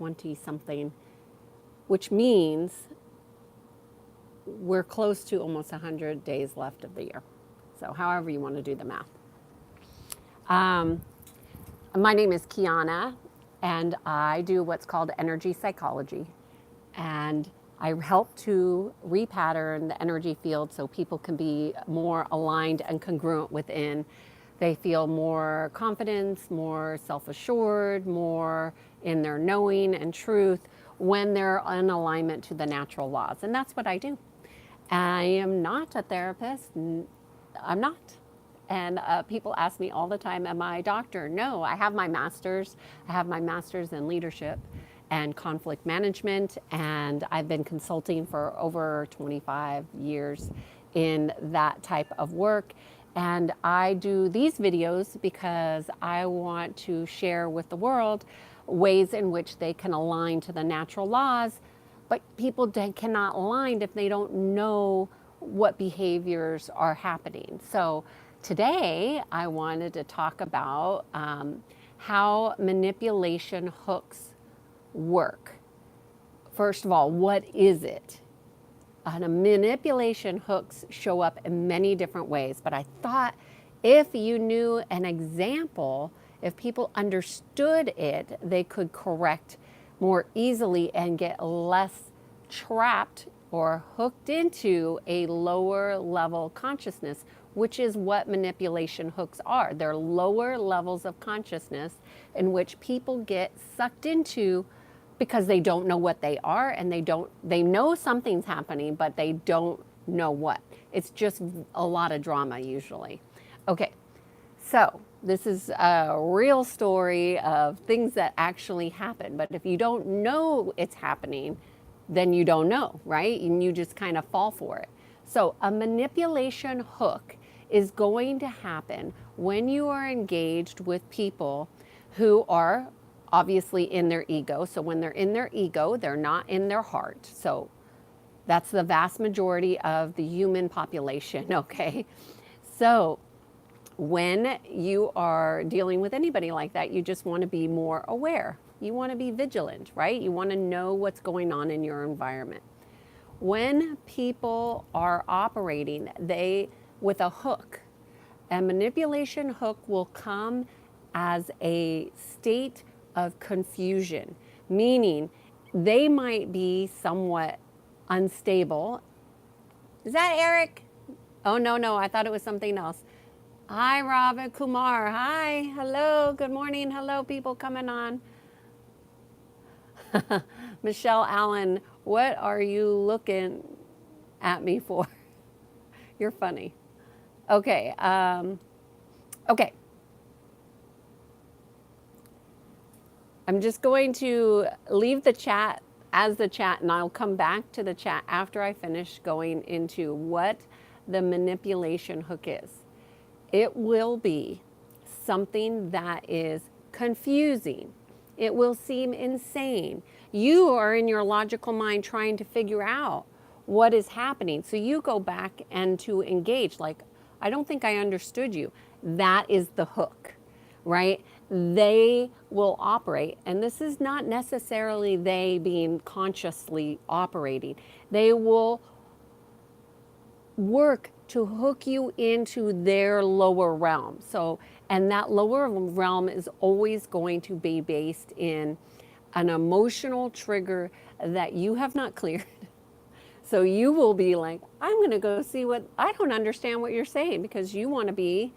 20 something, which means we're close to almost 100 days left of the year. So however you want to do the math. My name is Kiana, and I do what's called energy psychology. And I help to repattern the energy field so people can be more aligned and congruent within. They feel more confidence, more self-assured, more in their knowing and truth when they're in alignment to the natural laws. And that's what I do. I am not a therapist. I'm not. And people ask me all the time, am I a doctor? No, I have my master's. I have my master's in leadership and conflict management, and I've been consulting for over 25 years in that type of work. And I do these videos because I want to share with the world ways in which they can align to the natural laws, but people cannot align if they don't know what behaviors are happening. So today I wanted to talk about how manipulation hooks work. First of all, what is it? Manipulation hooks show up in many different ways, but I thought if you knew an example, if people understood it, they could correct more easily and get less trapped or hooked into a lower level consciousness, which is what manipulation hooks are. They're lower levels of consciousness in which people get sucked into because they don't know what they are, and they know something's happening, but they don't know what. It's just a lot of drama usually. Okay, so this is a real story of things that actually happen, but if you don't know it's happening, then you don't know, right? And you just kind of fall for it. So a manipulation hook is going to happen when you are engaged with people who are obviously in their ego. So when they're in their ego, they're not in their heart. So that's the vast majority of the human population, okay? So when you are dealing with anybody like that, you just want to be more aware. You want to be vigilant, right? You want to know what's going on in your environment. When people are operating, with a hook, a manipulation hook will come as a state of confusion, meaning they might be somewhat unstable. Is that Eric? Oh, no, I thought it was something else. Hi, Robin Kumar. Hi, hello, good morning. Hello, people coming on. Michelle Allen, what are you looking at me for? You're funny. Okay, okay. I'm just going to leave the chat as the chat, and I'll come back to the chat after I finish going into what the manipulation hook is. It will be something that is confusing. It will seem insane. You are in your logical mind trying to figure out what is happening. So you go back and to engage, like, I don't think I understood you. That is the hook, right? They will operate, and this is not necessarily they being consciously operating. They will work to hook you into their lower realm. So, and that lower realm is always going to be based in an emotional trigger that you have not cleared. So you will be like, I'm going to go see I don't understand what you're saying, because you want to be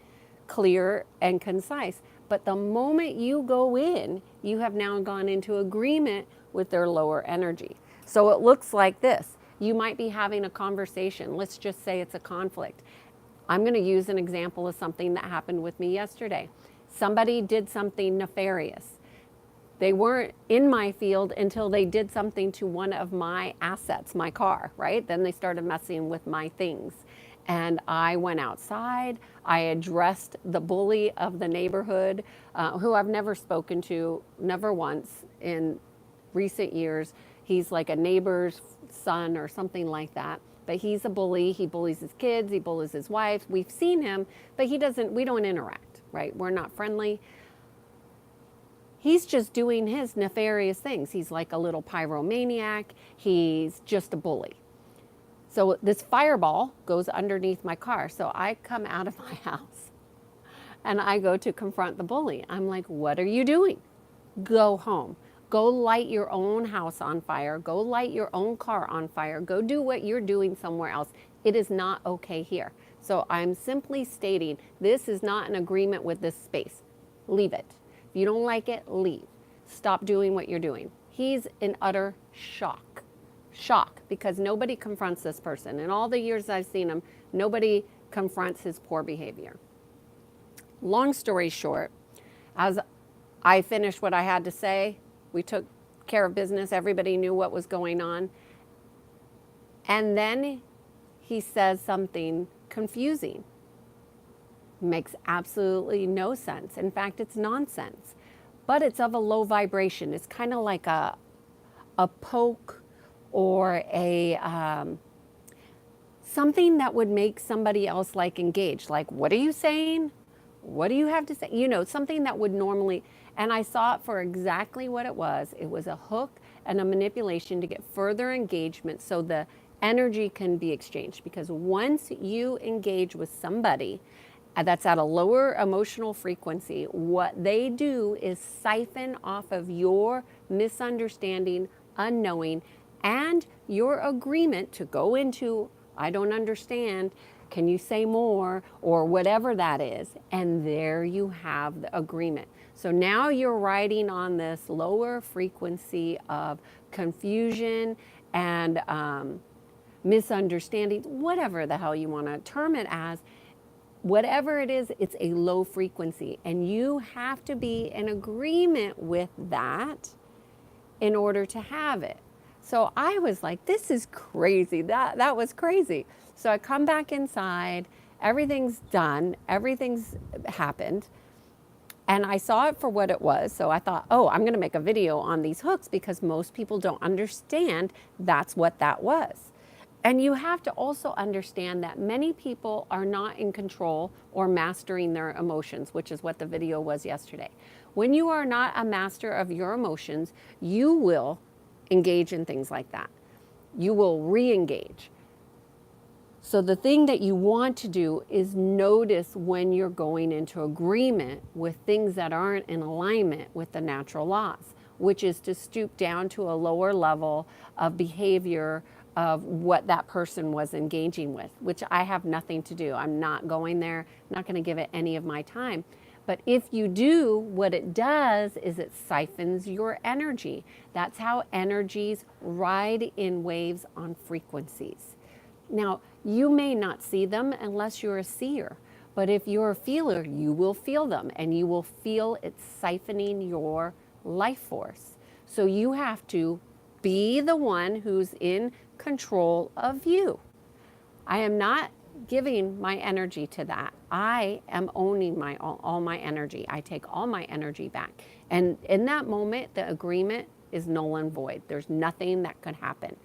clear and concise. But the moment you go in, you have now gone into agreement with their lower energy. So it looks like this. You might be having a conversation. Let's just say it's a conflict. I'm going to use an example of something that happened with me yesterday. Somebody did something nefarious. They weren't in my field until they did something to one of my assets, my car, right? Then they started messing with my things. And I went outside. I addressed the bully of the neighborhood, who I've never spoken to, never once in recent years. He's like a neighbor's son or something like that. But he's a bully. He bullies his kids. He bullies his wife. We've seen him, but we don't interact, right? We're not friendly. He's just doing his nefarious things. He's like a little pyromaniac. He's just a bully. So this fireball goes underneath my car. So I come out of my house and I go to confront the bully. I'm like, what are you doing? Go home. Go light your own house on fire. Go light your own car on fire. Go do what you're doing somewhere else. It is not okay here. So I'm simply stating this is not an agreement with this space. Leave it. If you don't like it, leave. Stop doing what you're doing. He's in utter shock. Shock, because nobody confronts this person. In all the years I've seen him, nobody confronts his poor behavior. Long story short, as I finished what I had to say, we took care of business. Everybody knew what was going on. And then he says something confusing. Makes absolutely no sense. In fact, it's nonsense. But it's of a low vibration. It's kind of like a poke or a something that would make somebody else like engaged. Like, what are you saying? What do you have to say? You know, something that would normally, and I saw it for exactly what it was. It was a hook and a manipulation to get further engagement so the energy can be exchanged. Because once you engage with somebody that's at a lower emotional frequency, what they do is siphon off of your misunderstanding, unknowing, and your agreement to go into, I don't understand, can you say more, or whatever that is. And there you have the agreement. So now you're riding on this lower frequency of confusion and misunderstanding, whatever the hell you want to term it as. Whatever it is, it's a low frequency. And you have to be in agreement with that in order to have it. So I was like, this is crazy. That was crazy. So I come back inside, everything's done, everything's happened. And I saw it for what it was. So I thought, oh, I'm going to make a video on these hooks because most people don't understand that's what that was. And you have to also understand that many people are not in control or mastering their emotions, which is what the video was yesterday. When you are not a master of your emotions, you will engage in things like that. You will re-engage. So the thing that you want to do is notice when you're going into agreement with things that aren't in alignment with the natural laws, which is to stoop down to a lower level of behavior of what that person was engaging with, which I have nothing to do. I'm not going there. I'm not going to give it any of my time. But if you do, what it does is it siphons your energy. That's how energies ride in waves on frequencies. Now, you may not see them unless you're a seer, but if you're a feeler, you will feel them and you will feel it siphoning your life force. So you have to be the one who's in control of you. I am not giving my energy to that. I am owning all my energy. I take all my energy back. And in that moment, the agreement is null and void. There's nothing that could happen.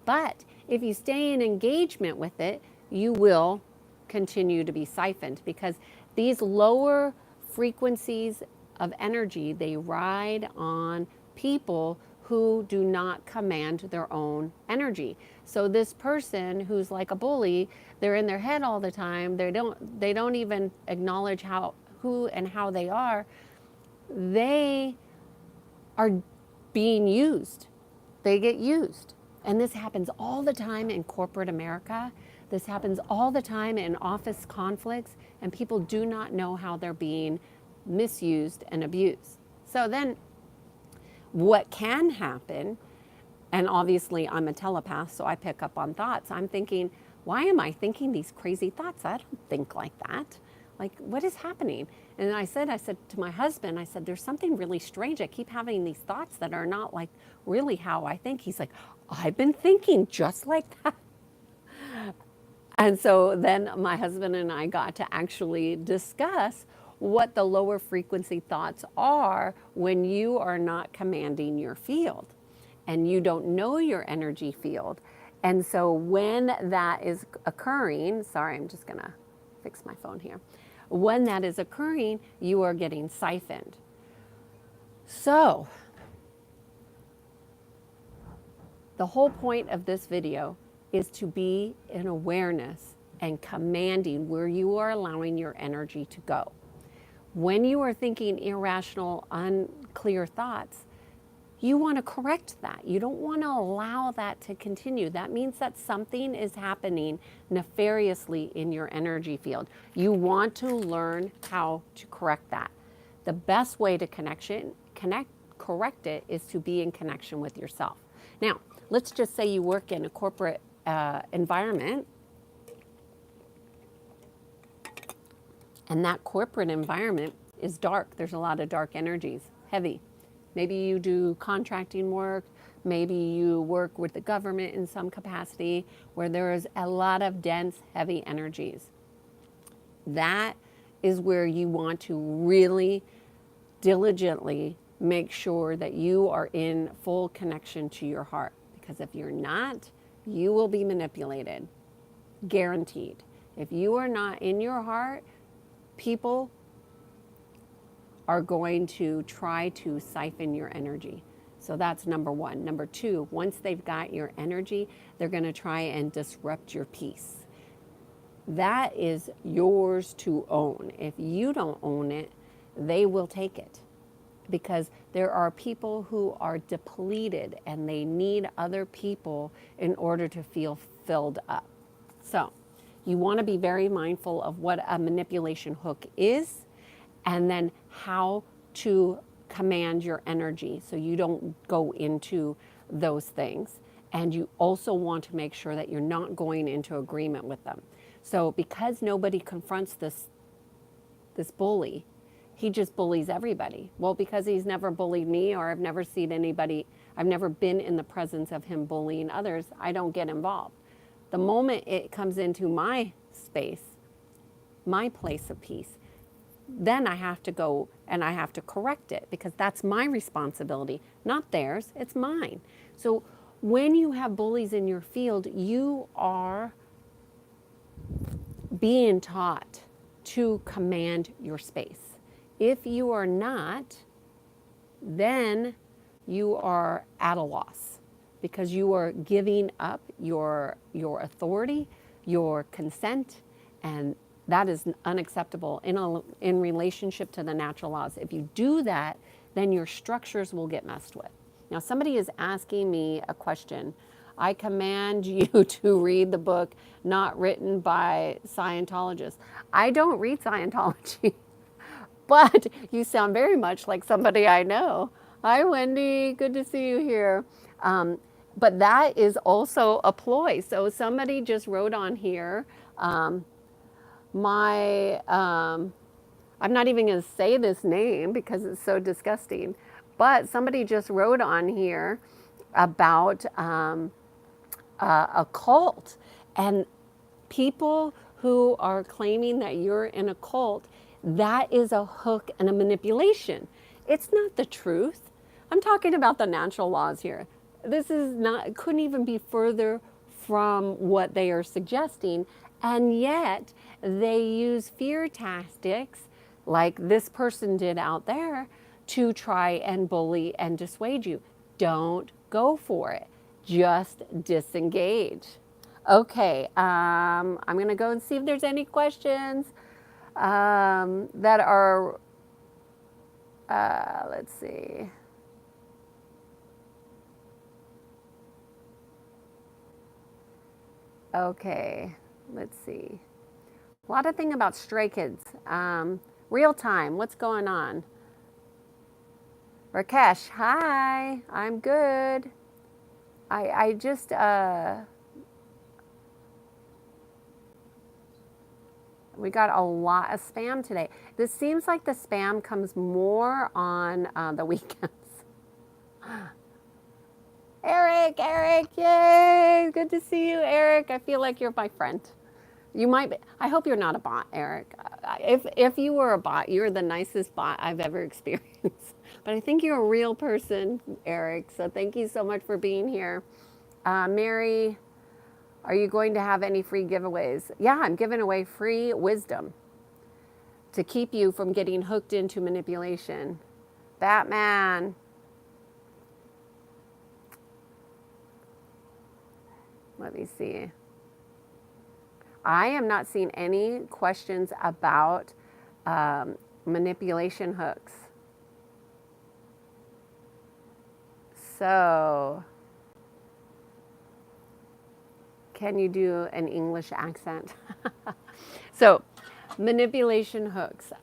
But if you stay in engagement with it, you will continue to be siphoned because these lower frequencies of energy, they ride on people who do not command their own energy. So this person who's like a bully, they're in their head all the time. They don't even acknowledge who and how they are. They are being used. They get used. And this happens all the time in corporate America. This happens all the time in office conflicts, and people do not know how they're being misused and abused. So then what can happen, and obviously I'm a telepath, so I pick up on thoughts. I'm thinking, why am I thinking these crazy thoughts? I don't think like that. Like, what is happening? And I said to my husband, I said, there's something really strange. I keep having these thoughts that are not like really how I think. He's like, I've been thinking just like that. And so then my husband and I got to actually discuss what the lower frequency thoughts are when you are not commanding your field and you don't know your energy field. And so when that is occurring, sorry, I'm just gonna fix my phone here. When that is occurring, you are getting siphoned. So, the whole point of this video is to be in awareness and commanding where you are allowing your energy to go. When you are thinking irrational, unclear thoughts, you want to correct that. You don't want to allow that to continue. That means that something is happening nefariously in your energy field. You want to learn how to correct that. The best way to correct it is to be in connection with yourself. Now, let's just say you work in a corporate environment, and that corporate environment is dark. There's a lot of dark energies, heavy. Maybe you do contracting work. Maybe you work with the government in some capacity where there is a lot of dense, heavy energies. That is where you want to really diligently make sure that you are in full connection to your heart. Because if you're not, you will be manipulated. Guaranteed. If you are not in your heart, people are going to try to siphon your energy. So that's number one. Number two, once they've got your energy, they're going to try and disrupt your peace. That is yours to own. If you don't own it, they will take it. Because there are people who are depleted and they need other people in order to feel filled up. So you want to be very mindful of what a manipulation hook is, and then how to command your energy so you don't go into those things. And you also want to make sure that you're not going into agreement with them. So because nobody confronts this bully, he just bullies everybody. Well, because he's never bullied me, or I've never seen anybody, I've never been in the presence of him bullying others, I don't get involved. The moment it comes into my space, my place of peace, then I have to go and I have to correct it, because that's my responsibility, not theirs, it's mine. So when you have bullies in your field, you are being taught to command your space. If you are not, then you are at a loss, because you are giving up your authority, your consent, and that is unacceptable in relationship to the natural laws. If you do that, then your structures will get messed with. Now, somebody is asking me a question. I command you to read the book not written by Scientologists. I don't read Scientology, but you sound very much like somebody I know. Hi, Wendy. Good to see you here. But that is also a ploy. So somebody just wrote on here, I'm not even going to say this name because it's so disgusting, but somebody just wrote on here about a cult, and people who are claiming that you're in a cult, that is a hook and a manipulation. It's not the truth. I'm talking about the natural laws here. This is not, couldn't even be further from what they are suggesting, and yet they use fear tactics like this person did out there to try and bully and dissuade you. Don't go for it. Just disengage. Okay, I'm going to go and see if there's any questions that are, let's see. Okay, let's see. A lot of thing about Stray Kids. Real time, what's going on? Rakesh, hi, I'm good. I just, we got a lot of spam today. This seems like the spam comes more on the weekends. Eric, yay, good to see you, Eric. I feel like you're my friend. You might be, I hope you're not a bot, Eric. If you were a bot, you're the nicest bot I've ever experienced. But I think you're a real person, Eric. So thank you so much for being here. Mary, are you going to have any free giveaways? Yeah, I'm giving away free wisdom to keep you from getting hooked into manipulation. Batman. Let me see. I am not seeing any questions about manipulation hooks. So, can you do an English accent? So, manipulation hooks.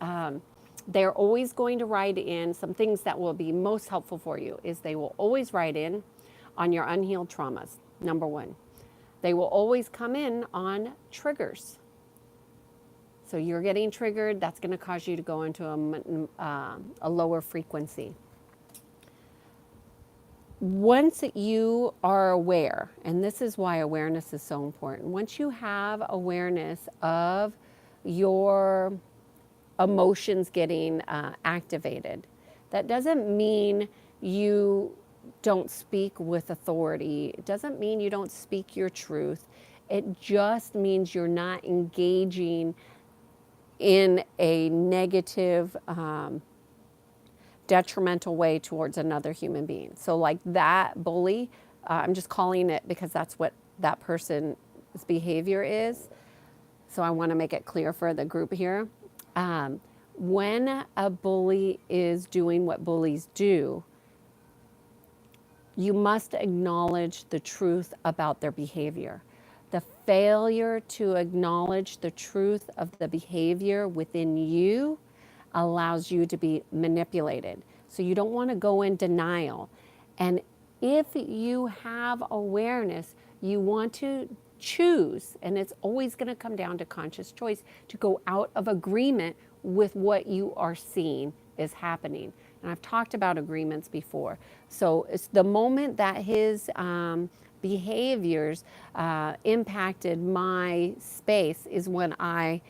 They're always going to write in some things that will be most helpful for you. Is they will always write in on your unhealed traumas. Number one, they will always come in on triggers. So you're getting triggered. That's going to cause you to go into a lower frequency. Once you are aware, and this is why awareness is so important, once you have awareness of your emotions getting activated, that doesn't mean you don't speak with authority. It doesn't mean you don't speak your truth. It just means you're not engaging in a negative, detrimental way towards another human being. So like that bully, I'm just calling it because that's what that person's behavior is. So I want to make it clear for the group here. When a bully is doing what bullies do, you must acknowledge the truth about their behavior. The failure to acknowledge the truth of the behavior within you allows you to be manipulated. So you don't want to go in denial. And if you have awareness, you want to choose, and it's always going to come down to conscious choice, to go out of agreement with what you are seeing is happening. And I've talked about agreements before. So it's the moment that his behaviors impacted my space is when I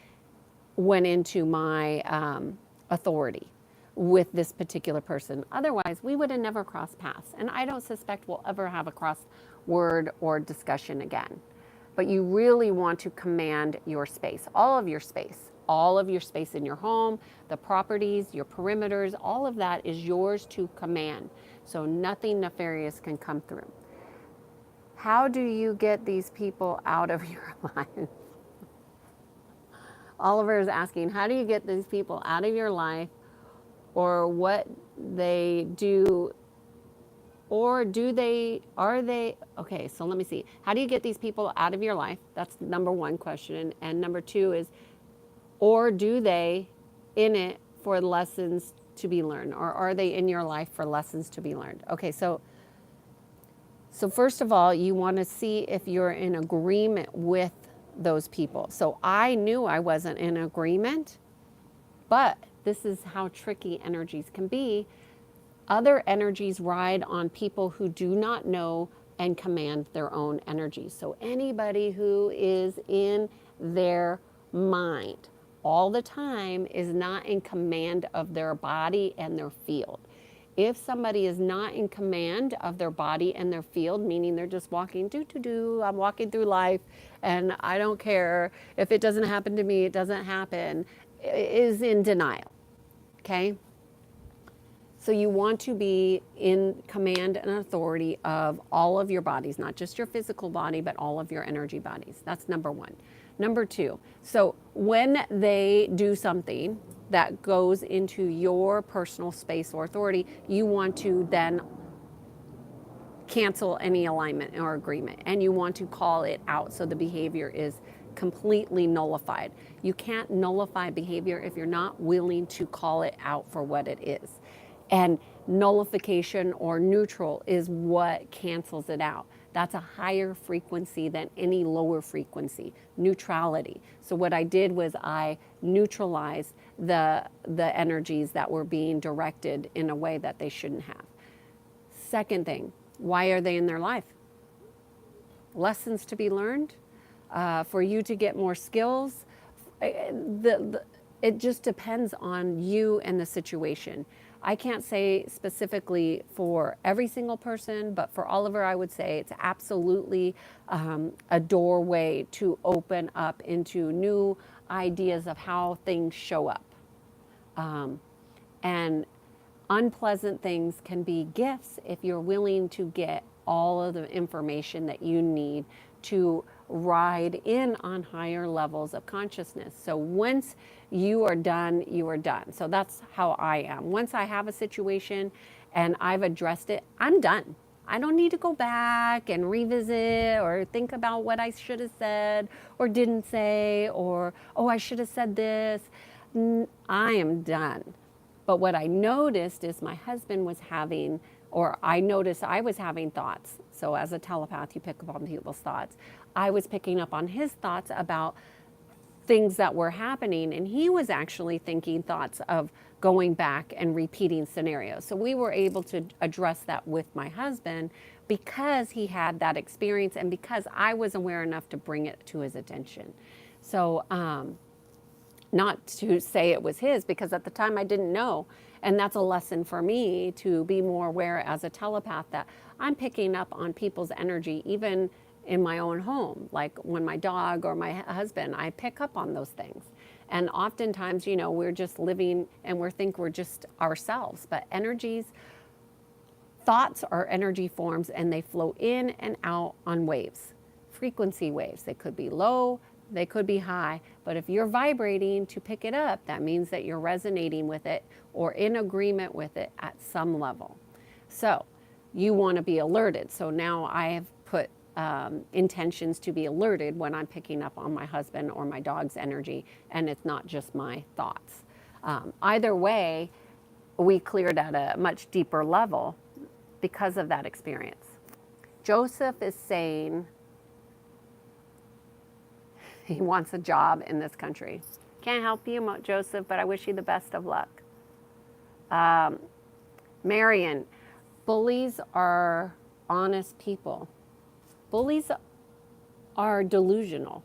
went into my authority with this particular person. Otherwise, we would have never crossed paths. And I don't suspect we'll ever have a cross word or discussion again. But you really want to command your space, all of your space in your home, the properties, your perimeters, all of that is yours to command. So nothing nefarious can come through. How do you get these people out of your life? Oliver is asking, how do you get these people out of your life, or what they do, or are they, okay, so let me see. How do you get these people out of your life? That's number one question. And number two is, or do they in it for lessons to be learned, or are they in your life for lessons to be learned? Okay, so first of all, you want to see if you're in agreement with those people. So I knew I wasn't in agreement, but this is how tricky energies can be. Other energies ride on people who do not know and command their own energies. So anybody who is in their mind all the time is not in command of their body and their field. If somebody is not in command of their body and their field, meaning they're just walking, I'm walking through life and I don't care. If it doesn't happen to me, it doesn't happen, is in denial, okay? So you want to be in command and authority of all of your bodies, not just your physical body, but all of your energy bodies. That's number one. Number two, so when they do something that goes into your personal space or authority, you want to then cancel any alignment or agreement, and you want to call it out so the behavior is completely nullified. You can't nullify behavior if you're not willing to call it out for what it is. And nullification or neutral is what cancels it out. That's a higher frequency than any lower frequency, neutrality. So what I did was I neutralized the energies that were being directed in a way that they shouldn't have. Second thing, why are they in their life? Lessons to be learned, for you to get more skills. It just depends on you and the situation. I can't say specifically for every single person, but for Oliver, I would say it's absolutely a doorway to open up into new ideas of how things show up. And unpleasant things can be gifts if you're willing to get all of the information that you need to ride in on higher levels of consciousness. So once you are done, you are done. So that's how I am. Once I have a situation and I've addressed it, I'm done. I don't need to go back and revisit or think about what I should have said or didn't say, or, oh, I should have said this. I am done. But what I noticed is my husband was having, or I noticed I was having thoughts. So as a telepath, you pick up on people's thoughts. I was picking up on his thoughts about things that were happening, and he was actually thinking thoughts of going back and repeating scenarios. So we were able to address that with my husband because he had that experience and because I was aware enough to bring it to his attention. So not to say it was his, because at the time I didn't know. And that's a lesson for me to be more aware as a telepath that I'm picking up on people's energy, even in my own home. Like when my dog or my husband, I pick up on those things. And oftentimes, you know, we're just living and we think we're just ourselves. But thoughts are energy forms, and they flow in and out on waves, frequency waves. They could be low, they could be high, but if you're vibrating to pick it up, that means that you're resonating with it or in agreement with it at some level. So you want to be alerted. So now I have put intentions to be alerted when I'm picking up on my husband or my dog's energy, and it's not just my thoughts. Either way, we cleared at a much deeper level because of that experience. Joseph is saying he wants a job in this country. Can't help you, Joseph, but I wish you the best of luck. Marion, bullies are honest people. Bullies are delusional.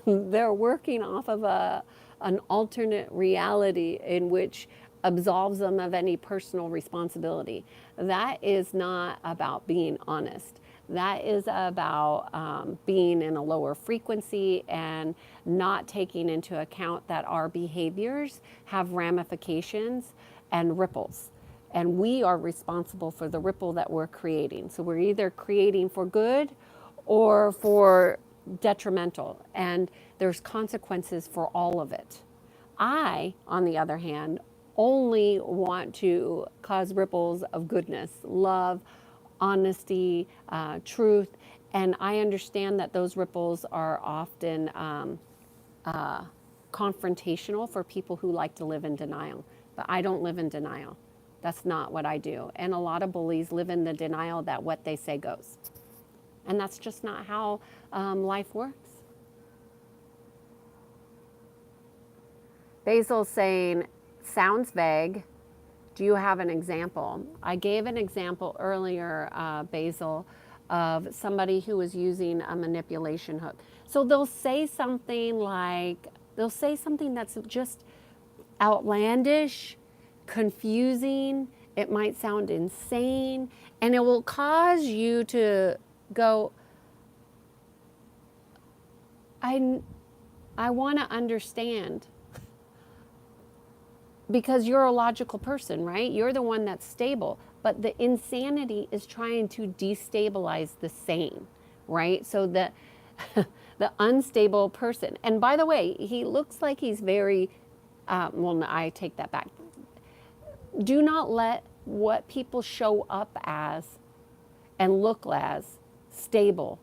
They're working off of an alternate reality in which absolves them of any personal responsibility. That is not about being honest. That is about being in a lower frequency and not taking into account that our behaviors have ramifications and ripples. And we are responsible for the ripple that we're creating. So we're either creating for good or for detrimental. And there's consequences for all of it. I, on the other hand, only want to cause ripples of goodness, love, honesty, truth, and I understand that those ripples are often confrontational for people who like to live in denial, but I don't live in denial. That's not what I do. And a lot of bullies live in the denial that what they say goes. And that's just not how life works. Basil's saying, sounds vague. Do you have an example? I gave an example earlier, Basil, of somebody who was using a manipulation hook. So they'll say something that's just outlandish, confusing. It might sound insane, and it will cause you to go, I want to understand. Because you're a logical person, right? You're the one that's stable. But the insanity is trying to destabilize the sane, right? So the unstable person. And by the way, he looks like he's very, well, I take that back. Do not let what people show up as and look as stable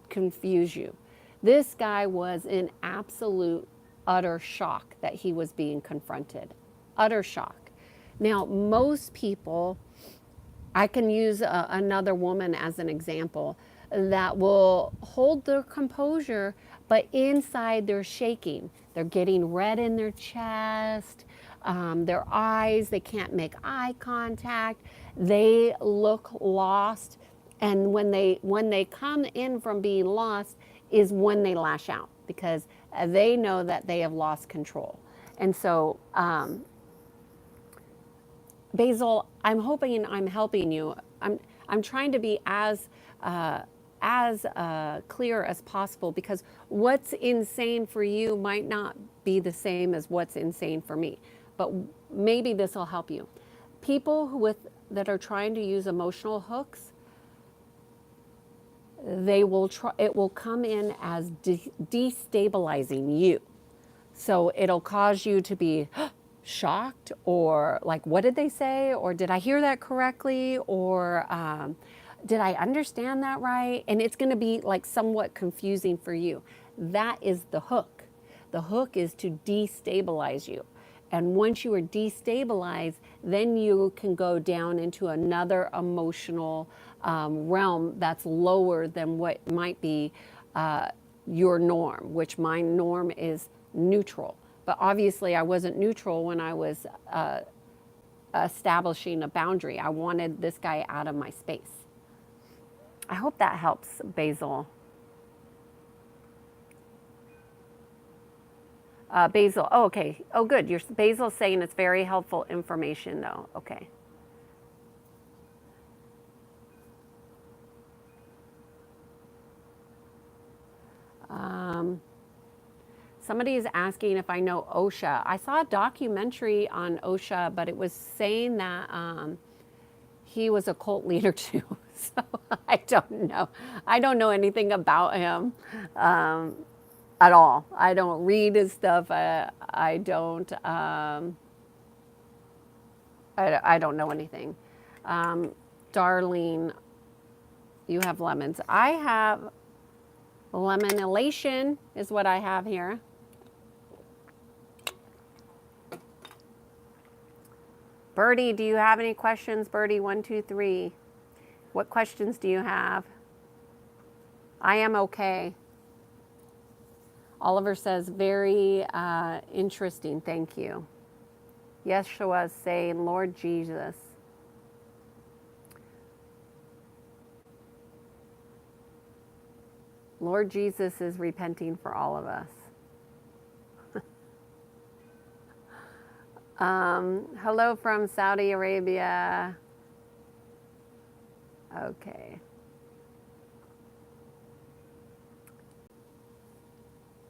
confuse you. This guy was in absolute utter shock that he was being confronted. Utter shock. Now, most people, I can use another woman as an example, that will hold their composure, but inside they're shaking. They're getting red in their chest, their eyes, they can't make eye contact. They look lost. And when they come in from being lost is when they lash out, because they know that they have lost control. And so, Basil, I'm hoping I'm helping you. I'm trying to be as clear as possible, because what's insane for you might not be the same as what's insane for me. But maybe this will help you. People that are trying to use emotional hooks, it will come in as destabilizing you. So it'll cause you to be shocked, or like, what did they say? Or did I hear that correctly? Or did I understand that right? And it's going to be like somewhat confusing for you. That is the hook. The hook is to destabilize you. And once you are destabilized, then you can go down into another emotional realm that's lower than what might be your norm, which my norm is neutral. But obviously, I wasn't neutral when I was establishing a boundary. I wanted this guy out of my space. I hope that helps, Basil. Basil, oh, okay. Oh, good. Basil's saying it's very helpful information, though. Okay. Somebody is asking if I know OSHA. I saw a documentary on OSHA, but it was saying that he was a cult leader too. So I don't know. I don't know anything about him at all. I don't read his stuff. I don't. I don't know anything. Darlene, you have lemons. I have lemon elation is what I have here. Birdie, do you have any questions? Birdie, 1, 2, 3. What questions do you have? I am okay. Oliver says, very interesting. Thank you. Yeshua is saying, Lord Jesus. Lord Jesus is repenting for all of us. Hello from Saudi Arabia. Okay.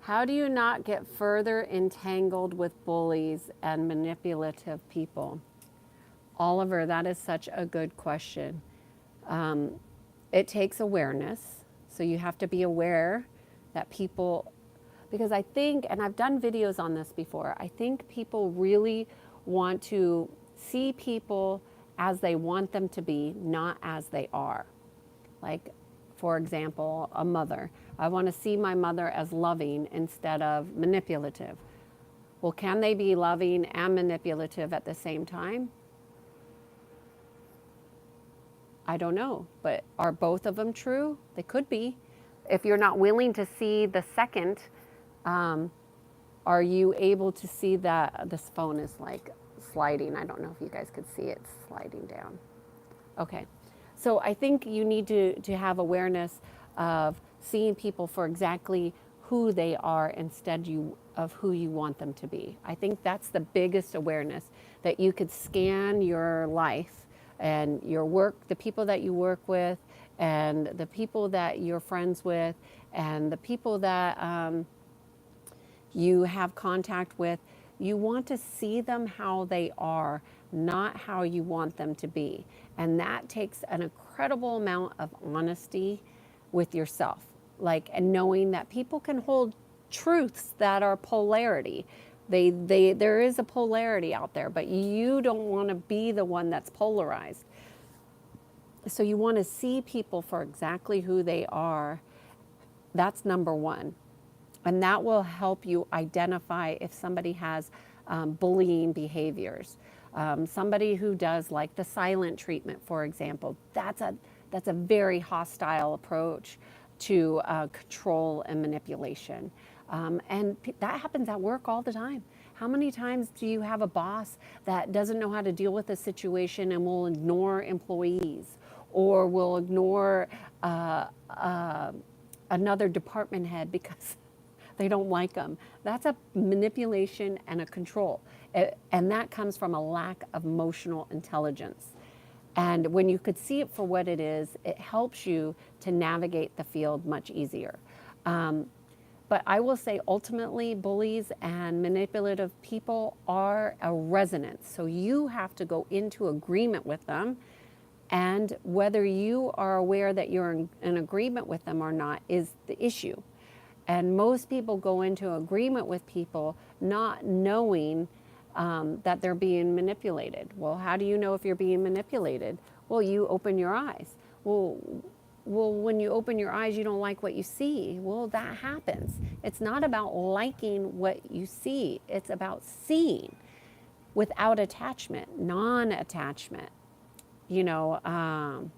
How do you not get further entangled with bullies and manipulative people? Oliver, that is such a good question. It takes awareness. So you have to be aware that people, because I think, and I've done videos on this before, I think people really want to see people as they want them to be, not as they are. Like, for example, a mother. I want to see my mother as loving instead of manipulative. Well, can they be loving and manipulative at the same time? I don't know, but are both of them true? They could be. If you're not willing to see the second, are you able to see that this phone is like sliding? I don't know if you guys could see it sliding down. Okay. So I think you need to have awareness of seeing people for exactly who they are instead of who you want them to be. I think that's the biggest awareness, that you could scan your life and your work, the people that you work with, and the people that you're friends with, and the people that you have contact with. You want to see them how they are, not how you want them to be. And that takes an incredible amount of honesty with yourself. And knowing that people can hold truths that are polarity. There is a polarity out there, but you don't want to be the one that's polarized. So you want to see people for exactly who they are. That's number one. And that will help you identify if somebody has bullying behaviors. Somebody who does like the silent treatment, for example, that's a very hostile approach to control and manipulation. And that happens at work all the time. How many times do you have a boss that doesn't know how to deal with a situation and will ignore employees, or will ignore another department head because they don't like them? That's a manipulation and a control. And that comes from a lack of emotional intelligence. And when you could see it for what it is, it helps you to navigate the field much easier. But I will say ultimately bullies and manipulative people are a resonance. So you have to go into agreement with them. And whether you are aware that you're in agreement with them or not is the issue. And most people go into agreement with people not knowing that they're being manipulated. Well, how do you know if you're being manipulated? Well, you open your eyes. Well, when you open your eyes, you don't like what you see. Well, that happens. It's not about liking what you see. It's about seeing without attachment, non-attachment. You know,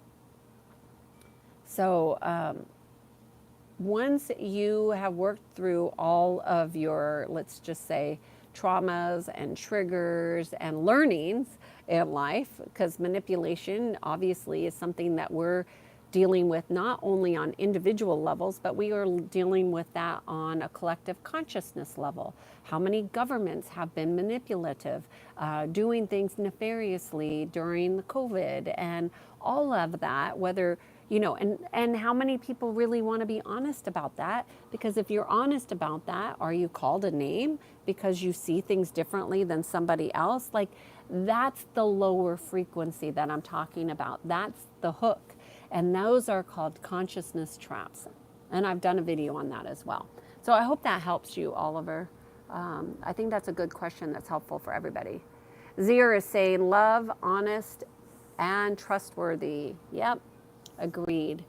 once you have worked through all of your, let's just say, traumas and triggers and learnings in life, because manipulation obviously is something that we're dealing with not only on individual levels, but we are dealing with that on a collective consciousness level. How many governments have been manipulative, doing things nefariously during the COVID and all of that, whether, you know, and how many people really want to be honest about that? Because if you're honest about that, are you called a name because you see things differently than somebody else? Like, that's the lower frequency that I'm talking about. That's the hook. And those are called consciousness traps. And I've done a video on that as well. So I hope that helps you, Oliver. I think that's a good question that's helpful for everybody. Zir is saying love, honest, and trustworthy. Yep, agreed.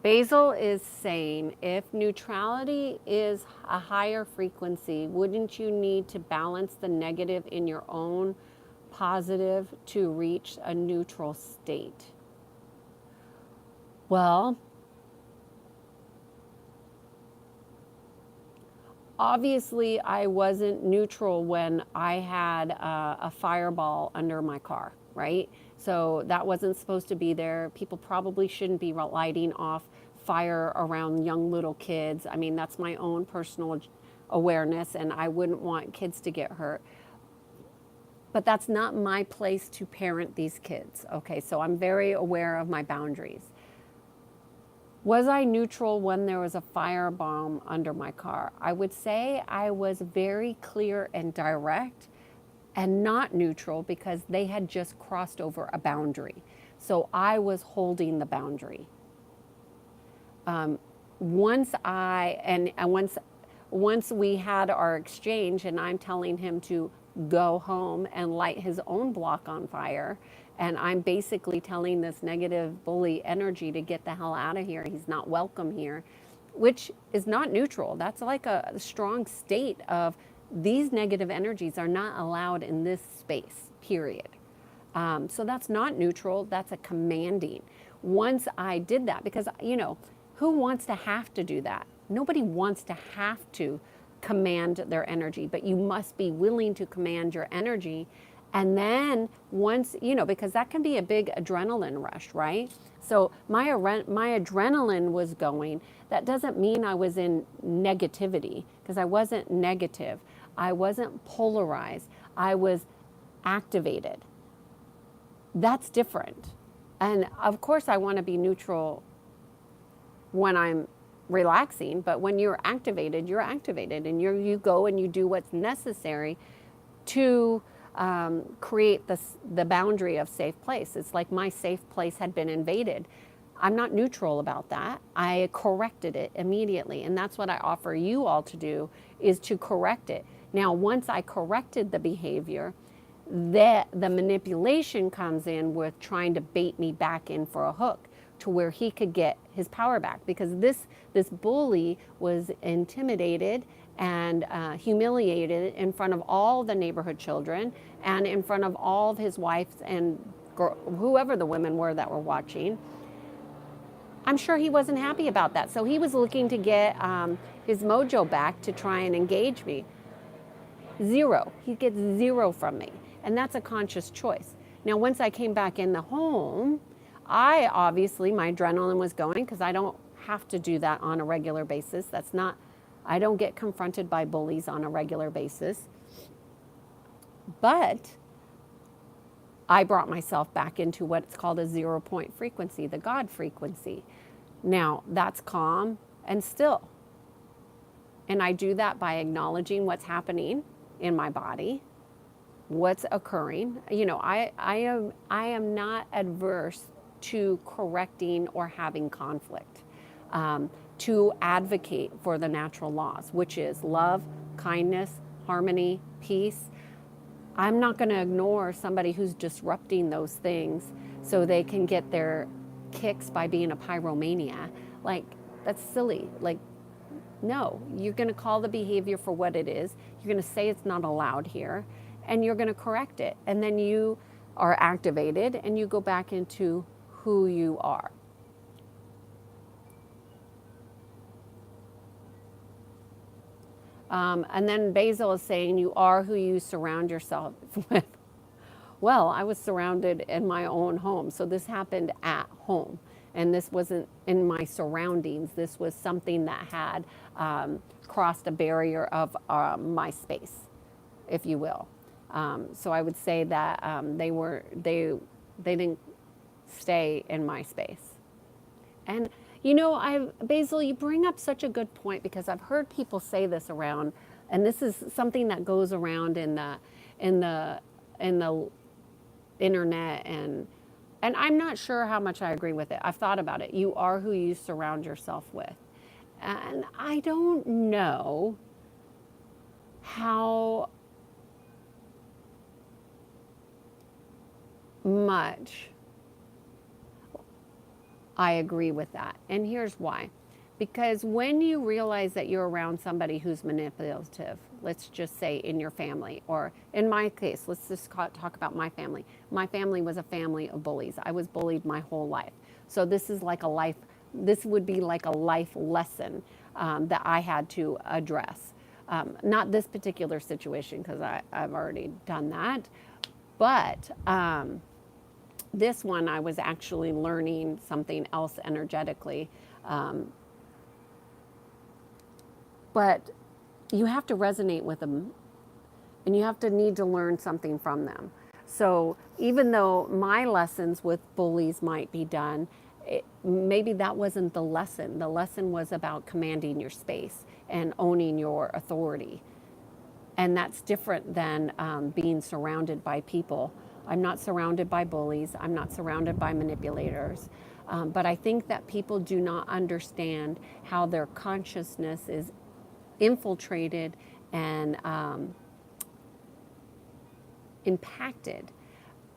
Basil is saying, if neutrality is a higher frequency, wouldn't you need to balance the negative in your own positive to reach a neutral state? Well, obviously I wasn't neutral when I had a fireball under my car, right? So that wasn't supposed to be there. People probably shouldn't be lighting off fire around young little kids. I mean, that's my own personal awareness, and I wouldn't want kids to get hurt. But that's not my place to parent these kids, okay? So I'm very aware of my boundaries. Was I neutral when there was a firebomb under my car? I would say I was very clear and direct, and not neutral because they had just crossed over a boundary. So I was holding the boundary. Once we had our exchange and I'm telling him to go home and light his own block on fire, and I'm basically telling this negative bully energy to get the hell out of here, he's not welcome here, which is not neutral. That's like a strong state of these negative energies are not allowed in this space, period. So that's not neutral, that's a commanding. Once I did that, because, you know, who wants to have to do that? Nobody wants to have to command their energy, but you must be willing to command your energy. And then once, you know, because that can be a big adrenaline rush, right? So my adrenaline was going. That doesn't mean I was in negativity, because I wasn't negative. I wasn't polarized. I was activated. That's different. And of course I want to be neutral when I'm relaxing, but when you're activated, and you go and you do what's necessary to create the boundary of safe place. It's like my safe place had been invaded. I'm not neutral about that. I corrected it immediately, and that's what I offer you all to do, is to correct it. Now, once I corrected the behavior, the manipulation comes in with trying to bait me back in for a hook to where he could get his power back, because this bully was intimidated and humiliated in front of all the neighborhood children and in front of all of his wives and whoever the women were that were watching. I'm sure he wasn't happy about that. So he was looking to get his mojo back to try and engage me. Zero. He gets zero from me. And that's a conscious choice. Now, once I came back in the home, my adrenaline was going, because I don't have to do that on a regular basis. I don't get confronted by bullies on a regular basis. But I brought myself back into what's called a 0 point frequency, the God frequency. Now, that's calm and still. And I do that by acknowledging what's happening in my body, what's occurring. You know, I am not adverse to correcting or having conflict, to advocate for the natural laws, which is love, kindness, harmony, peace. I'm not going to ignore somebody who's disrupting those things so they can get their kicks by being a pyromania. Like, that's silly. Like, no, you're going to call the behavior for what it is. You're going to say it's not allowed here, and you're going to correct it. And then you are activated and you go back into who you are. And then Basil is saying, you are who you surround yourself with. Well, I was surrounded in my own home. So this happened at home. And this wasn't in my surroundings. This was something that had crossed a barrier of my space, if you will. So I would say that they didn't stay in my space. And you know, Basil, you bring up such a good point, because I've heard people say this around, and this is something that goes around in the internet, and I'm not sure how much I agree with it. I've thought about it. You are who you surround yourself with. And I don't know how much I agree with that. And here's why. Because when you realize that you're around somebody who's manipulative, let's just say in your family, or in my case, let's just talk about my family. My family was a family of bullies. I was bullied my whole life. So this would be like a life lesson that I had to address. Not this particular situation, because I've already done that. But this one, I was actually learning something else energetically. But you have to resonate with them, and you have to need to learn something from them. So even though my lessons with bullies might be done, maybe that wasn't the lesson. The lesson was about commanding your space and owning your authority. And that's different than being surrounded by people. I'm not surrounded by bullies. I'm not surrounded by manipulators. But I think that people do not understand how their consciousness is infiltrated and impacted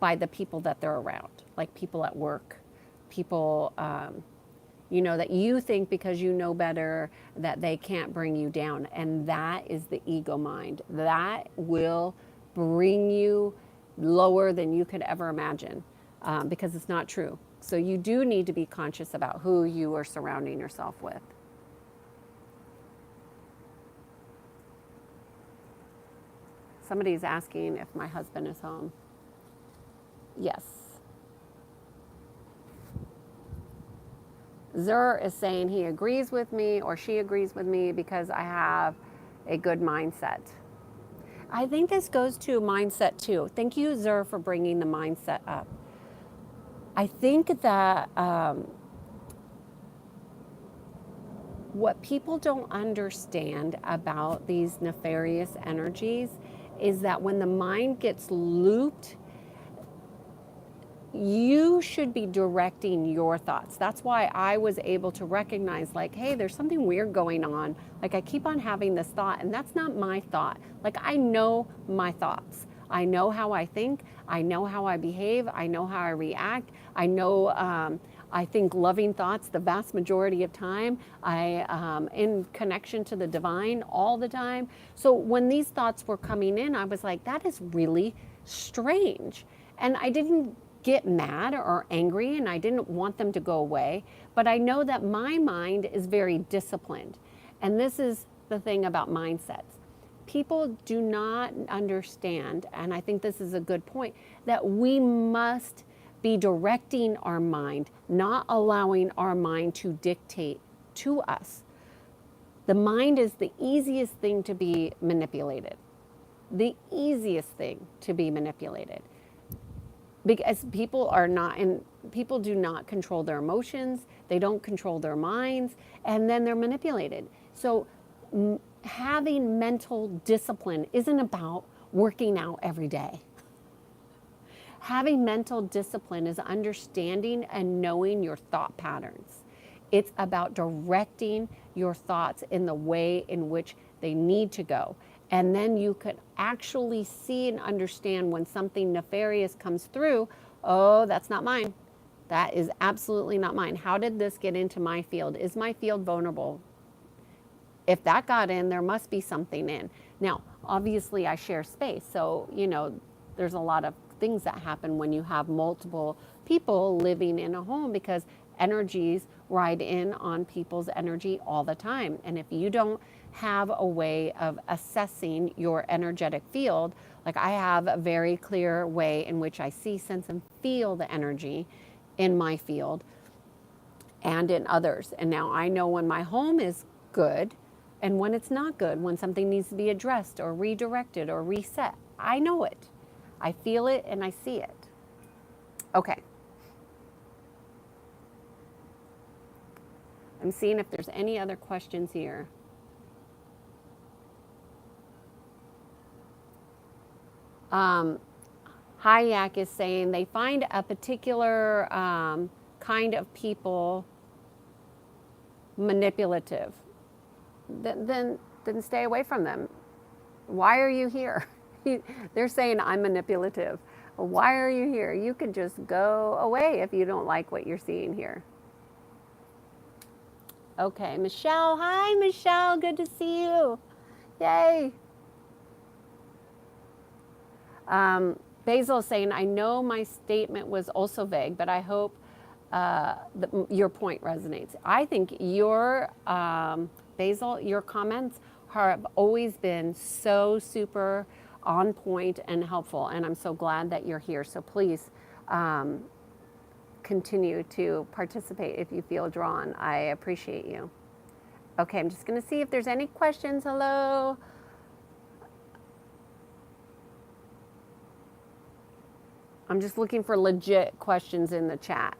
by the people that they're around, like people at work, people, you know, that you think because you know better that they can't bring you down. And that is the ego mind. That will bring you lower than you could ever imagine, because it's not true. So you do need to be conscious about who you are surrounding yourself with. Somebody's asking if my husband is home. Yes. Zur is saying he agrees with me, or she agrees with me, because I have a good mindset. I think this goes to mindset too. Thank you, Zur, for bringing the mindset up. I think that what people don't understand about these nefarious energies is that when the mind gets looped, you should be directing your thoughts. That's why I was able to recognize, like, hey, there's something weird going on. Like, I keep on having this thought, and that's not my thought. Like, I know my thoughts. I know how I think. I know how I behave. I know how I react. I know I think loving thoughts the vast majority of time. I in connection to the divine all the time. So when these thoughts were coming in, I was like, that is really strange. And I didn't get mad or angry, and I didn't want them to go away. But I know that my mind is very disciplined. And this is the thing about mindsets. People do not understand, and I think this is a good point, that we must be directing our mind, not allowing our mind to dictate to us. The mind is the easiest thing to be manipulated. The easiest thing to be manipulated. because people are not, and people do not control their emotions, they don't control their minds, and then they're manipulated. So having mental discipline isn't about working out every day. Having mental discipline is understanding and knowing your thought patterns. It's about directing your thoughts in the way in which they need to go. And then you could actually see and understand when something nefarious comes through. Oh, that's not mine. That is absolutely not mine. How did this get into my field? Is my field vulnerable? If that got in, there must be something in. Now, obviously, I share space. So, there's a lot of things that happen when you have multiple people living in a home, because energies ride in on people's energy all the time. And if you don't have a way of assessing your energetic field, like I have a very clear way in which I see, sense, and feel the energy in my field and in others. And now I know when my home is good and when it's not good, when something needs to be addressed or redirected or reset. I know it. I feel it and I see it. Okay. I'm seeing if there's any other questions here. Hayek is saying they find a particular kind of people manipulative. Then stay away from them. Why are you here? They're saying I'm manipulative. Why are you here? You could just go away if you don't like what you're seeing here. Okay, Michelle. Hi, Michelle. Good to see you. Yay. Basil is saying, I know my statement was also vague, but I hope your point resonates. I think your, Basil, your comments have always been so super on point and helpful, and I'm so glad that you're here. So please continue to participate if you feel drawn. I appreciate you. Okay, I'm just going to see if there's any questions. Hello. I'm just looking for legit questions in the chat.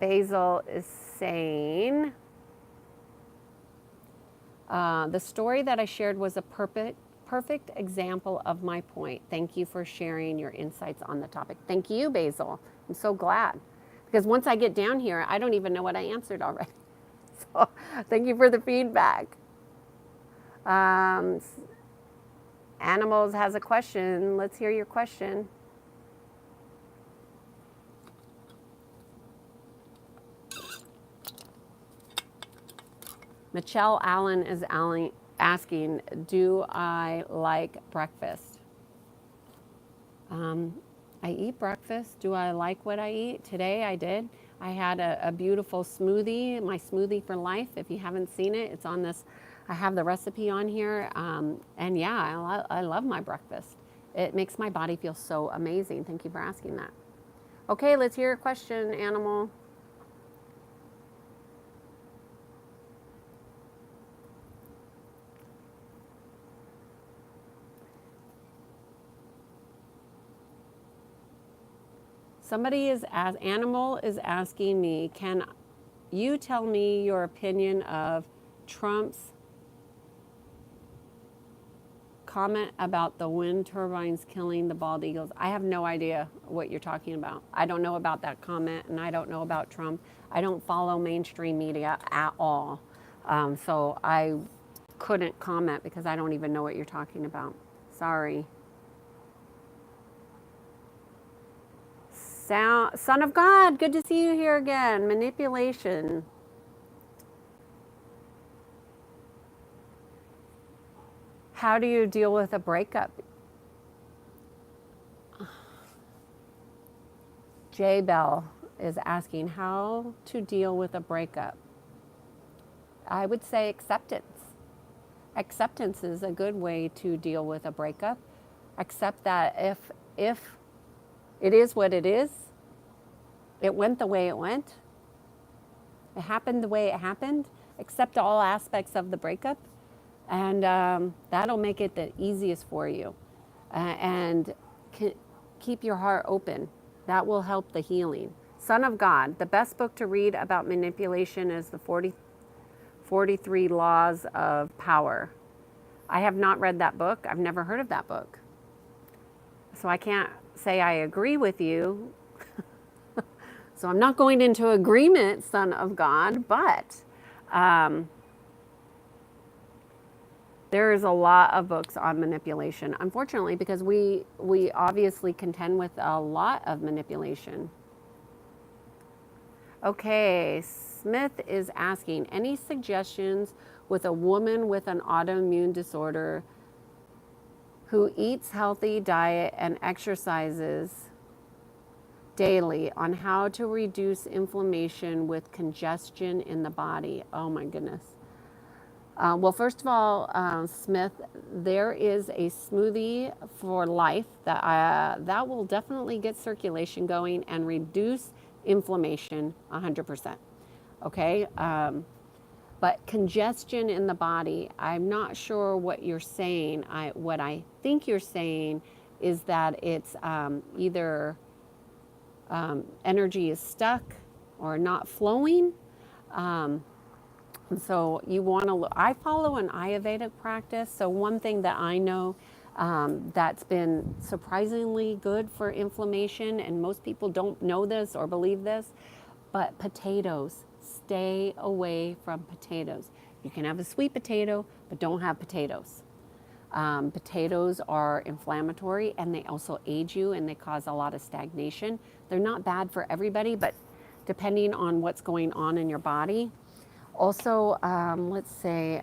Basil is saying, the story that I shared was a perfect example of my point. Thank you for sharing your insights on the topic. Thank you, Basil. I'm so glad. Because once I get down here, I don't even know what I answered already. So thank you for the feedback. Animals has a question. Let's hear your question. Michelle Allen is asking, do I like breakfast? I eat breakfast. Do I like what I eat? Today I did. I had a beautiful smoothie, my smoothie for life. If you haven't seen it, it's on this. I have the recipe on here. And yeah, I love my breakfast. It makes my body feel so amazing. Thank you for asking that. Okay, let's hear a question, Animal. Animal is asking me, can you tell me your opinion of Trump's comment about the wind turbines killing the bald eagles? I have no idea what you're talking about. I don't know about that comment, and I don't know about Trump. I don't follow mainstream media at all. So I couldn't comment because I don't even know what you're talking about. Sorry. Son of God, good to see you here again. Manipulation. How do you deal with a breakup? J Bell is asking how to deal with a breakup. I would say acceptance. Acceptance is a good way to deal with a breakup. Accept that if it is what it is, it went the way it went, it happened the way it happened. Accept all aspects of the breakup, and that'll make it the easiest for you. And keep your heart open. That will help the healing. Son of God, the best book to read about manipulation is the 43 Laws of Power. I have not read that book. I've never heard of that book. So I can't say I agree with you. So I'm not going into agreement, Son of God, but there is a lot of books on manipulation, unfortunately, because we obviously contend with a lot of manipulation. Okay, Smith is asking, any suggestions with a woman with an autoimmune disorder who eats healthy diet and exercises daily on how to reduce inflammation with congestion in the body? Oh my goodness. Well, first of all, Smith, there is a smoothie for life that will definitely get circulation going and reduce inflammation 100%. Okay, but congestion in the body, I'm not sure what you're saying. What I think you're saying is that it's either energy is stuck or not flowing. And so you want to, I follow an Ayurvedic practice. So one thing that I know that's been surprisingly good for inflammation, and most people don't know this or believe this, but potatoes. Stay away from potatoes. You can have a sweet potato, but don't have potatoes. Potatoes are inflammatory and they also age you and they cause a lot of stagnation. They're not bad for everybody, but depending on what's going on in your body. Also, let's say,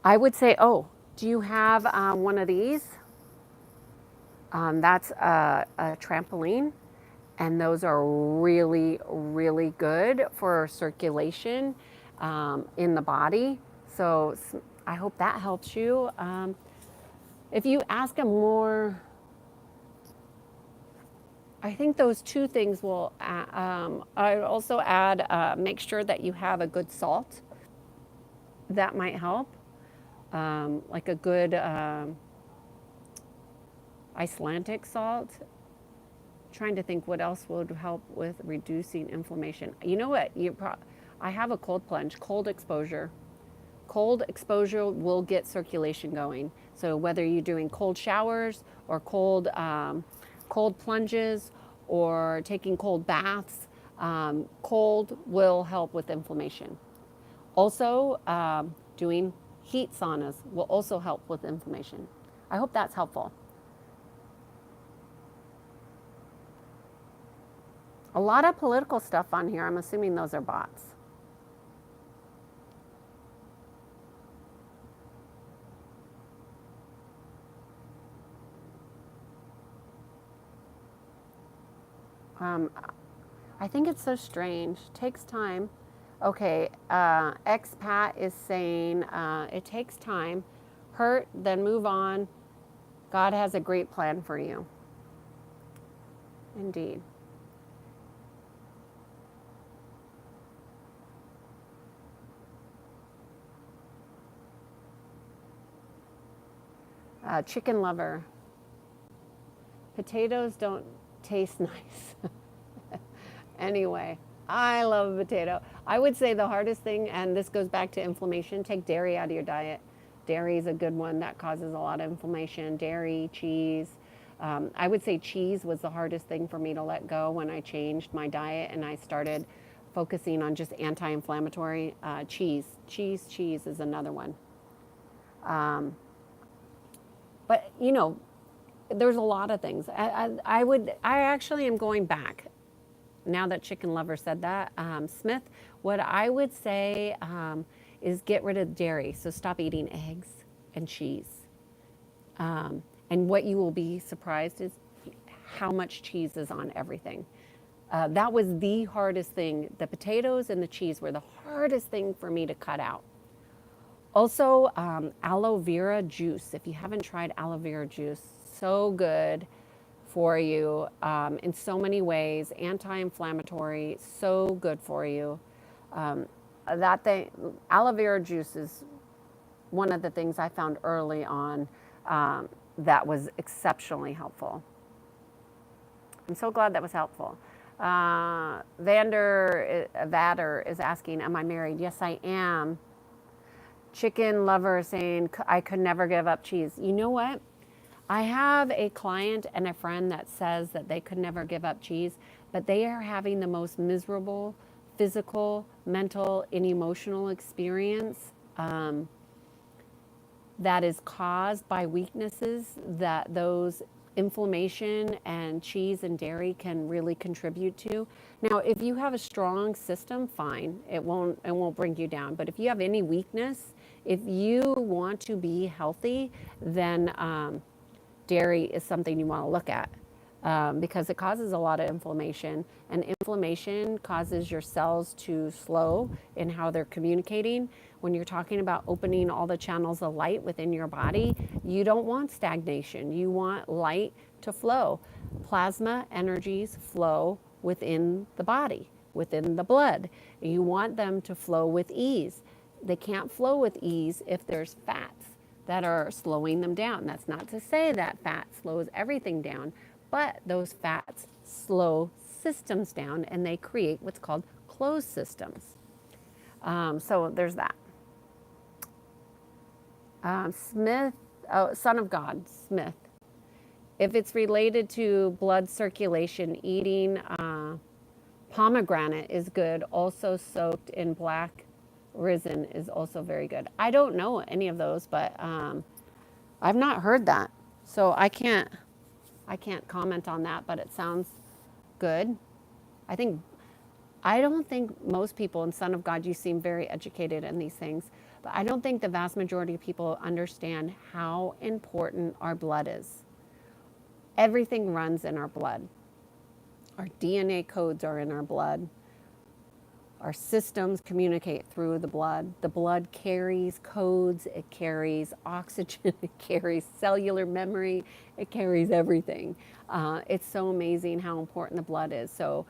I would say, oh, do you have one of these? That's a trampoline, and those are really, really good for circulation in the body. So I hope that helps you. If you ask them more, I think those two things will, I also add, make sure that you have a good salt. That might help. Like a good Icelandic salt. Trying to think what else would help with reducing inflammation. You know what? I have a cold plunge, cold exposure. Cold exposure will get circulation going. So whether you're doing cold showers or cold plunges or taking cold baths, cold will help with inflammation. Also, doing heat saunas will also help with inflammation. I hope that's helpful. A lot of political stuff on here. I'm assuming those are bots. I think it's so strange. Takes time. Okay, expat is saying it takes time. Hurt, then move on. God has a great plan for you. Indeed. Chicken lover. Potatoes don't taste nice. Anyway, I love a potato. I would say the hardest thing, and this goes back to inflammation, take dairy out of your diet. Dairy is a good one that causes a lot of inflammation. Dairy, cheese. I would say cheese was the hardest thing for me to let go when I changed my diet and I started focusing on just anti-inflammatory. Cheese is another one. But you know, there's a lot of things. I actually am going back. Now that Chicken Lover said that, Smith, what I would say is get rid of dairy. So stop eating eggs and cheese. And what you will be surprised is how much cheese is on everything. That was the hardest thing. The potatoes and the cheese were the hardest thing for me to cut out. Also, aloe vera juice. If you haven't tried aloe vera juice, so good for you in so many ways. Anti-inflammatory, so good for you. That thing, aloe vera juice is one of the things I found early on that was exceptionally helpful. I'm so glad that was helpful. Vader is asking, am I married? Yes, I am. Chicken lover saying, I could never give up cheese. You know what? I have a client and a friend that says that they could never give up cheese, but they are having the most miserable physical, mental, and emotional experience that is caused by weaknesses that those inflammation and cheese and dairy can really contribute to. Now, if you have a strong system, fine, it won't bring you down. But if you have any weakness, if you want to be healthy, then dairy is something you want to look at. Because it causes a lot of inflammation, and inflammation causes your cells to slow in how they're communicating. When you're talking about opening all the channels of light within your body, you don't want stagnation. You want light to flow. Plasma energies flow within the body, within the blood. You want them to flow with ease. They can't flow with ease if there's fats that are slowing them down. That's not to say that fat slows everything down, but those fats slow systems down and they create what's called closed systems. So there's that. Smith, son of God, Smith. If it's related to blood circulation, eating pomegranate is good. Also soaked in black resin is also very good. I don't know any of those, but I've not heard that. So I can't comment on that, but it sounds good. I don't think most people, and Son of God, you seem very educated in these things, but I don't think the vast majority of people understand how important our blood is. Everything runs in our blood. Our DNA codes are in our blood. Our systems communicate through the blood. The blood carries codes, it carries oxygen, it carries cellular memory, it carries everything. It's so amazing how important the blood is. So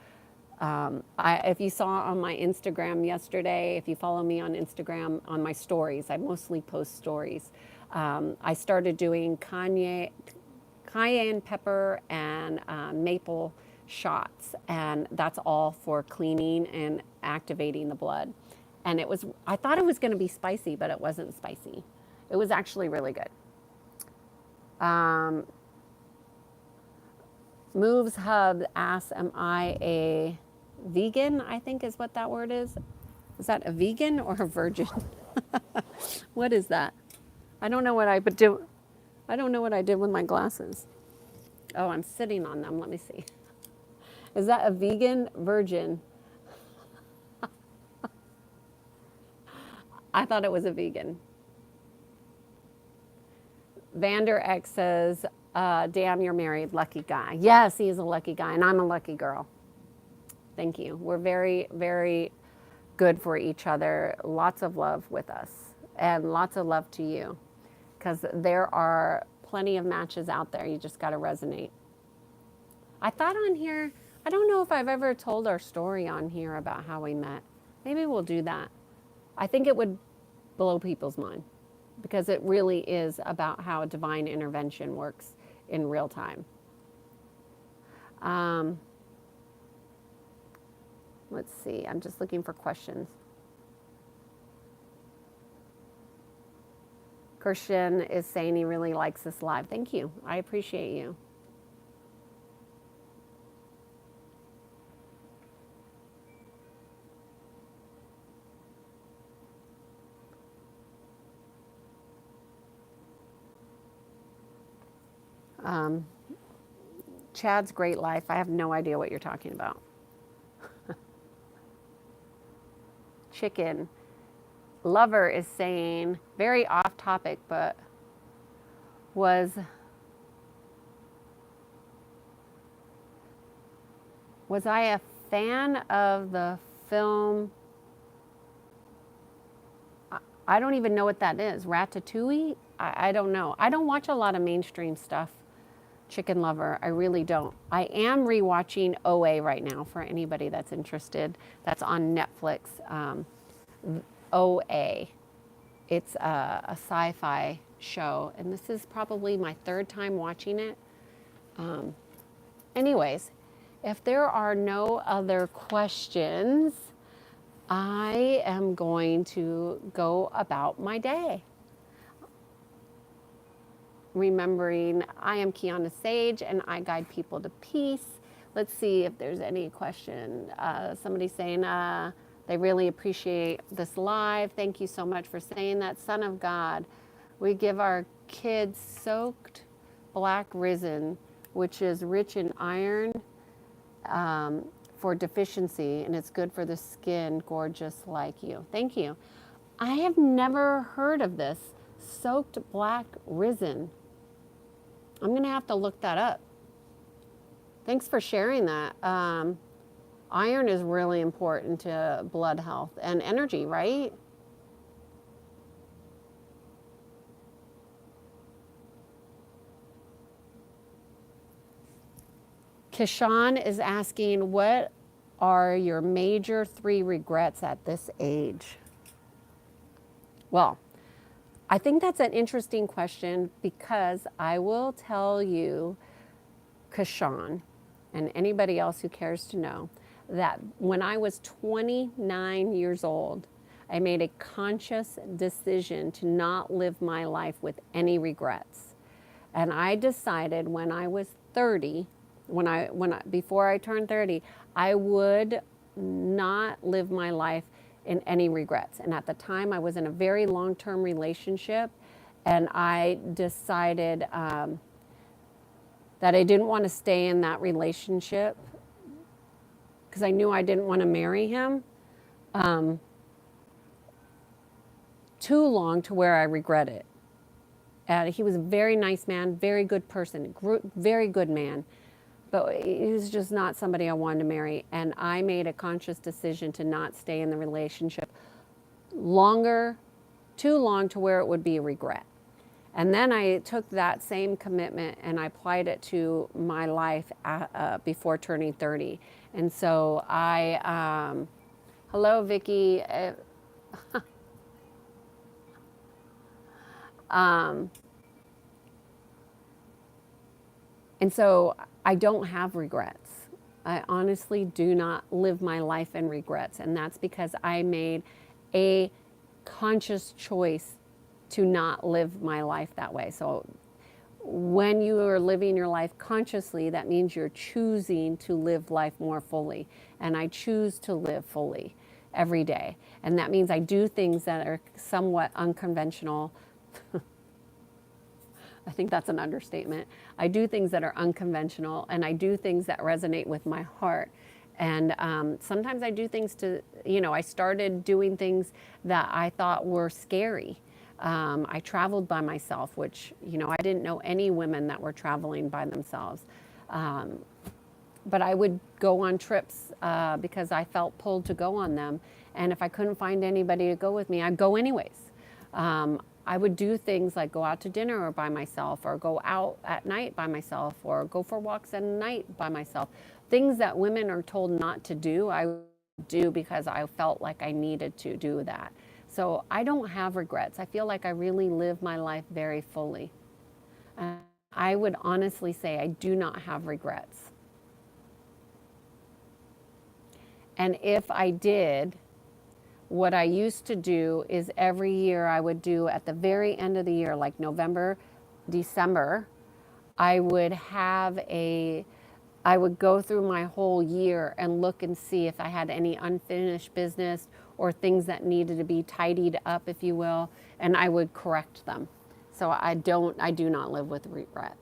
if you saw on my Instagram yesterday, if you follow me on Instagram on my stories, I mostly post stories. I started doing cayenne pepper and maple shots, and that's all for cleaning and activating the blood. And I thought it was going to be spicy, but it wasn't spicy. It was actually really good. Moves Hub asks, am I a vegan? I think is what that word is. Is that a vegan or a virgin? What is that? I don't know what I do. I don't know what I did with my glasses. Oh, I'm sitting on them. Let me see. Is that a vegan, virgin? I thought it was a vegan. Vander X says, damn, you're married, lucky guy. Yes, he is a lucky guy, and I'm a lucky girl. Thank you. We're very, very good for each other. Lots of love with us, and lots of love to you, because there are plenty of matches out there. You just got to resonate. I thought on here, I don't know if I've ever told our story on here about how we met. Maybe we'll do that. I think it would blow people's mind, because it really is about how divine intervention works in real time. Let's see, I'm just looking for questions. Christian is saying he really likes this live. Thank you. I appreciate you. Chad's Great Life. I have no idea what you're talking about. Chicken Lover is saying, very off topic, but was I a fan of the film? I don't even know what that is. Ratatouille? I don't know. I don't watch a lot of mainstream stuff. Chicken Lover, I really don't. I am rewatching OA right now for anybody that's interested. That's on Netflix. OA. It's a sci-fi show, and this is probably my third time watching it. Anyways, if there are no other questions, I am going to go about my day. Remembering I am Kiana Sage and I guide people to peace. Let's see if there's any question. Somebody saying they really appreciate this live. Thank you so much for saying that. Son of God, we give our kids soaked black resin, which is rich in iron for deficiency, and it's good for the skin, gorgeous like you. Thank you. I have never heard of this soaked black resin. I'm going to have to look that up. Thanks for sharing that. Iron is really important to blood health and energy, right? Kishan is asking, what are your major 3 regrets at this age? Well, I think that's an interesting question because I will tell you, Kishan, and anybody else who cares to know, that when I was 29 years old, I made a conscious decision to not live my life with any regrets. And I decided when I was 30, before I turned 30, I would not live my life in any regrets. And at the time, I was in a very long-term relationship, and I decided that I didn't want to stay in that relationship because I knew I didn't want to marry him too long to where I regret it. He was a very nice man, very good person, very good man. But he was just not somebody I wanted to marry. And I made a conscious decision to not stay in the relationship too long to where it would be a regret. And then I took that same commitment and I applied it to my life before turning 30. And so hello, Vicky. And so I don't have regrets. I honestly do not live my life in regrets. And that's because I made a conscious choice to not live my life that way. So when you are living your life consciously, that means you're choosing to live life more fully. And I choose to live fully every day. And that means I do things that are somewhat unconventional. I think that's an understatement. I do things that are unconventional, and I do things that resonate with my heart. And sometimes I do things I started doing things that I thought were scary. I traveled by myself, which, I didn't know any women that were traveling by themselves. But I would go on trips because I felt pulled to go on them. And if I couldn't find anybody to go with me, I'd go anyways. I would do things like go out to dinner or by myself, or go out at night by myself, or go for walks at night by myself. Things that women are told not to do, I would do because I felt like I needed to do that. So I don't have regrets. I feel like I really live my life very fully. I would honestly say I do not have regrets. And if I did, what I used to do is every year I would do at the very end of the year, like November, December, I would go through my whole year and look and see if I had any unfinished business or things that needed to be tidied up, if you will, and I would correct them. So I do not live with regret.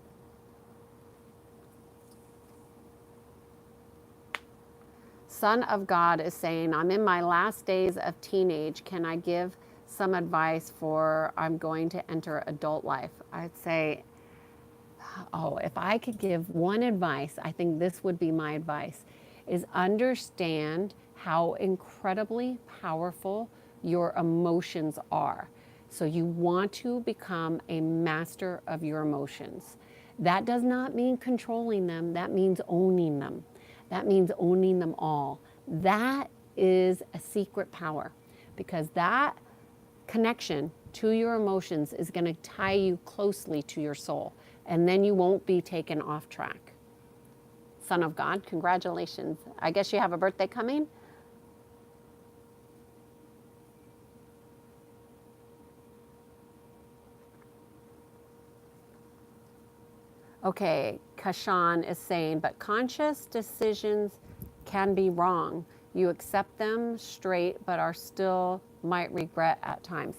Son of God is saying, I'm in my last days of teenage. Can I give some advice for I'm going to enter adult life? I'd say, if I could give one advice, I think this would be my advice, is understand how incredibly powerful your emotions are. So you want to become a master of your emotions. That does not mean controlling them. That means owning them. That means owning them all. That is a secret power, because that connection to your emotions is going to tie you closely to your soul, and then you won't be taken off track. Son of God, congratulations. I guess you have a birthday coming? Okay, Kashan is saying, but conscious decisions can be wrong. You accept them straight, but are still might regret at times.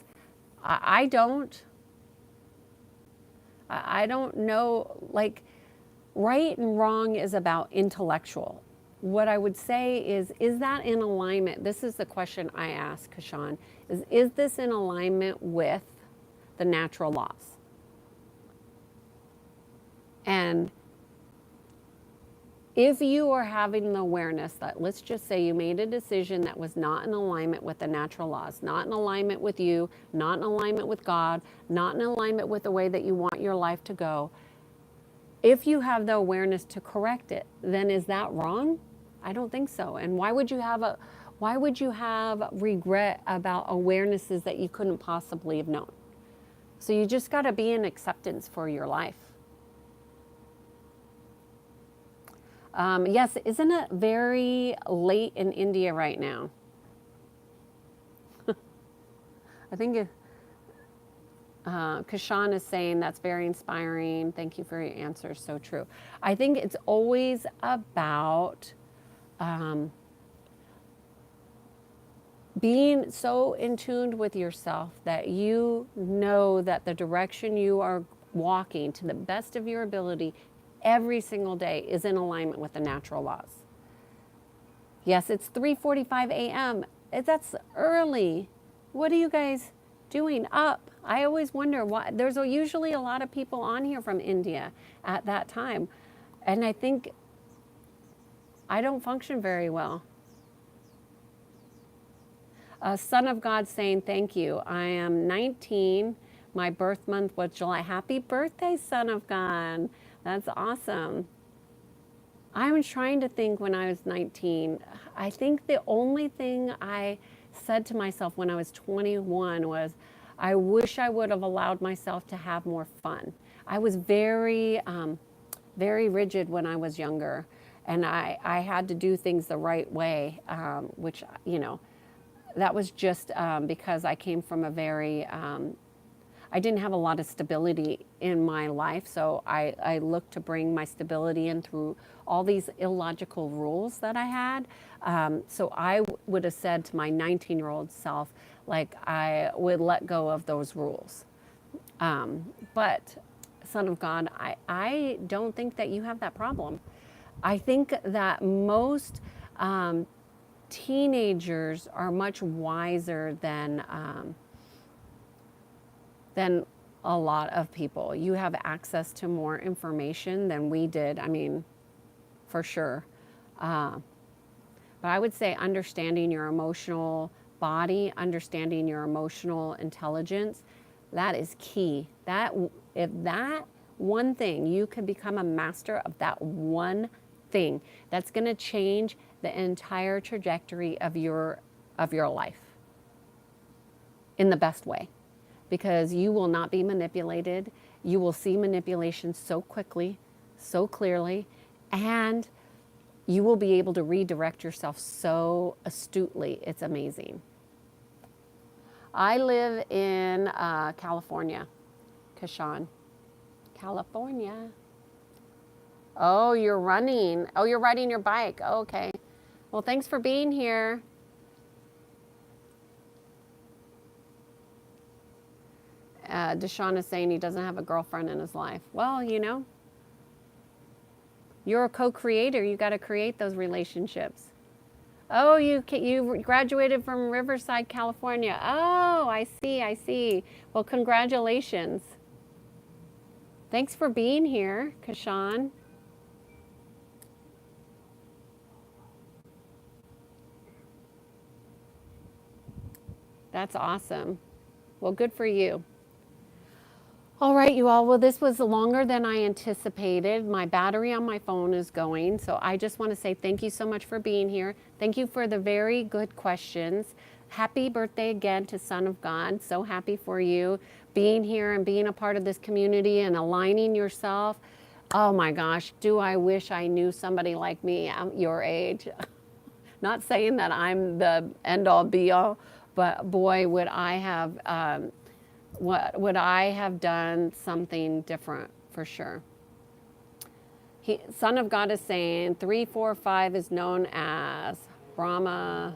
I don't. I don't know, like, right and wrong is about intellectual. What I would say is that in alignment? This is the question I ask Kashan, is this in alignment with the natural laws? And if you are having the awareness that, let's just say you made a decision that was not in alignment with the natural laws, not in alignment with you, not in alignment with God, not in alignment with the way that you want your life to go, if you have the awareness to correct it, then is that wrong? I don't think so. And why would you have regret about awarenesses that you couldn't possibly have known? So you just got to be in acceptance for your life. Yes, isn't it very late in India right now? I think Kashan is saying that's very inspiring. Thank you for your answer. So true. I think it's always about being so in tune with yourself that you know that the direction you are walking to the best of your ability every single day is in alignment with the natural laws. Yes, it's 3:45 a.m. That's early. What are you guys doing up? I always wonder why. There's usually a lot of people on here from India at that time. And I think I don't function very well. Son of God saying thank you. I am 19. My birth month was July. Happy birthday, Son of God. That's awesome. I was trying to think when I was 19. I think the only thing I said to myself when I was 21 was, I wish I would have allowed myself to have more fun. I was very, very rigid when I was younger, and I had to do things the right way, which, you know, that was just because I came from a very, I didn't have a lot of stability in my life, so I looked to bring my stability in through all these illogical rules that I had. So I would have said to my 19-year-old self, like, I would let go of those rules. But, Son of God, I don't think that you have that problem. I think that most teenagers are much wiser than a lot of people. You have access to more information than we did, I mean, for sure. But I would say understanding your emotional body, understanding your emotional intelligence, that is key. If that one thing, you can become a master of that one thing, that's going to change the entire trajectory of your life in the best way. Because you will not be manipulated. You will see manipulation so quickly, so clearly, and you will be able to redirect yourself so astutely. It's amazing. I live in California, Kashan. California. Oh, you're running. Oh, you're riding your bike. Oh, okay. Well, thanks for being here. Deshaun is saying he doesn't have a girlfriend in his life. Well, you know, you're a co-creator. You got to create those relationships. Oh, you graduated from Riverside, California. Oh, I see. Well, congratulations. Thanks for being here, Kashan. That's awesome. Well, good for you. All right, you all. Well, this was longer than I anticipated. My battery on my phone is going. So I just want to say thank you so much for being here. Thank you for the very good questions. happy birthday again to Son of God. So happy for you being here and being a part of this community and aligning yourself. Oh my gosh, do I wish I knew somebody like me at your age. Not saying that I'm the end all be all, but boy, would I have, would I have done something different for sure. Son of God is saying 345 is known as Brahma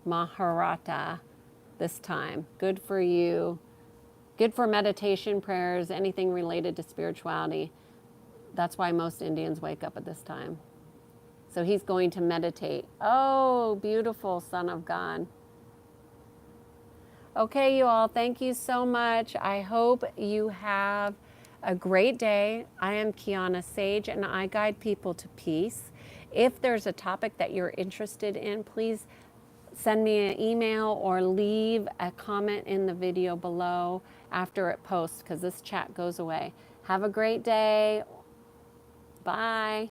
Maharata this time. Good for you. Good for meditation, prayers, anything related to spirituality. That's why most Indians wake up at this time. So he's going to meditate. Oh, beautiful, Son of God. Okay, you all, thank you so much. I hope you have a great day. I am Kiana Sage, and I guide people to peace. If there's a topic that you're interested in, please send me an email or leave a comment in the video below after it posts, because this chat goes away. Have a great day. Bye.